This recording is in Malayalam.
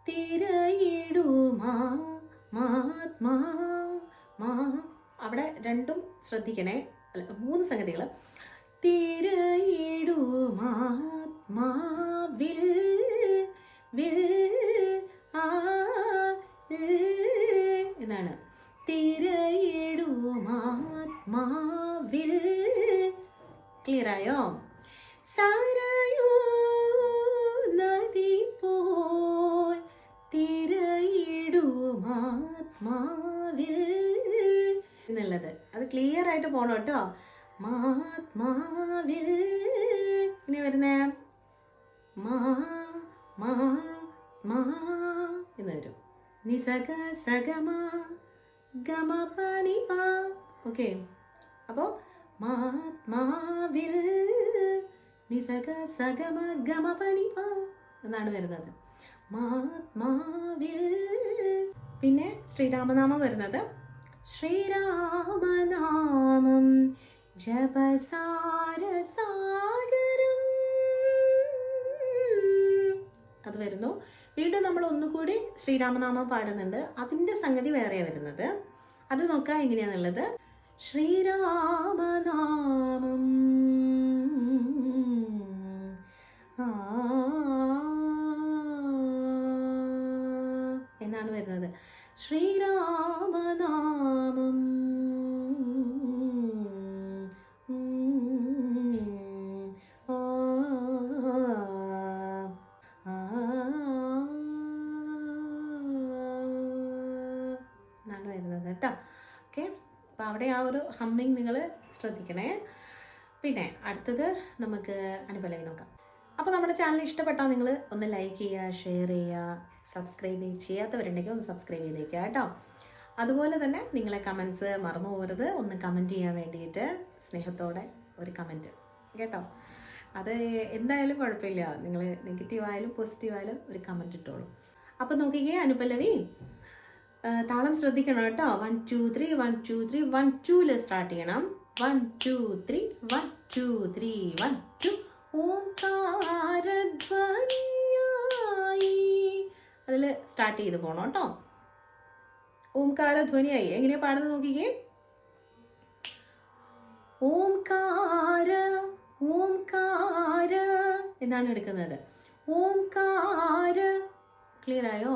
തിരയിടുമാ മാത്മാ മാ. അവിടെ രണ്ടും ശ്രദ്ധിക്കണേ, അല്ല 3 സംഗതികൾ. തിരയിടുമാത്മാവിൽ വിൽ ആ എന്നാണ്. തിരയിടുമാത്മാവിൽ. ക്ലിയർ ആയോ? സരയൂ നദി പോൽ തിരയിടുമാത്മാവിൽ എന്നുള്ളത് അത് ക്ലിയർ ആയിട്ട് പോണം കേട്ടോ. മാത്മാവിൽ. ഇനി വരുന്നേ മാ മാ മാ എന്ന് വരും. നിസഗ സഗമ ഗമ പനി പാ. ഓക്കെ, അപ്പോൾ മാത്മാവിൽ നിസഗ സഗമ ഗമ പനി പാ എന്നാണ് വരുന്നത്. മാത്മാവിൽ. പിന്നെ ശ്രീരാമനാമം വരുന്നത് ശ്രീരാമനാമം ജപസാരസാഗരം. അത് വരുന്നു. വീണ്ടും നമ്മൾ ഒന്നുകൂടി ശ്രീരാമനാമം പാടുന്നുണ്ട്. അതിൻ്റെ സംഗതി വേറെയാണ് വരുന്നത്. അത് നോക്കാം എങ്ങനെയാന്നുള്ളത്. ശ്രീരാമനാമം എന്നാണ് വരുന്നത്. ശ്രീരാമനാമം എന്നാണ് വരുന്നത് കേട്ടോ. ഓക്കെ, അപ്പോൾ അവിടെ ആ ഒരു ഹമ്മിങ് നിങ്ങൾ ശ്രദ്ധിക്കണേ. പിന്നെ അടുത്തത് നമുക്ക് അനുപല്ലവി നോക്കാം. അപ്പോൾ നമ്മുടെ ചാനൽ ഇഷ്ടപ്പെട്ടാൽ നിങ്ങൾ ഒന്ന് ലൈക്ക് ചെയ്യുക, ഷെയർ ചെയ്യുക, സബ്സ്ക്രൈബ് ചെയ്യാത്തവരുണ്ടെങ്കിൽ ഒന്ന് സബ്സ്ക്രൈബ് ചെയ്തേക്കുക കേട്ടോ. അതുപോലെ തന്നെ നിങ്ങളെ കമൻസ് മറന്നു പോകരുത്. ഒന്ന് കമൻറ്റ് ചെയ്യാൻ വേണ്ടിയിട്ട് സ്നേഹത്തോടെ ഒരു കമൻറ്റ് കേട്ടോ. അത് എന്തായാലും കുഴപ്പമില്ല, നിങ്ങൾ നെഗറ്റീവായാലും പോസിറ്റീവായാലും ഒരു കമൻറ്റ് ഇട്ടോളൂ. അപ്പോൾ നോക്കിക്കേ, അനുപല്ലവി താളം ശ്രദ്ധിക്കണം കേട്ടോ. 1 2 3 1 2 3 1 2 സ്റ്റാർട്ട് ചെയ്യണം. 1 2 3 1 2 3 1 2. ഓംകാരധ്വനിയായി അതിൽ സ്റ്റാർട്ട് ചെയ്ത് പോകണം കേട്ടോ. ഓംകാരധ്വനിയായി എങ്ങനെയാ പാടുന്നത് നോക്കിക്കേ. ഓംകാര ഓംകാര എന്നാണ് എടുക്കുന്നത്. ഓംകാര. ക്ലിയർ ആയോ?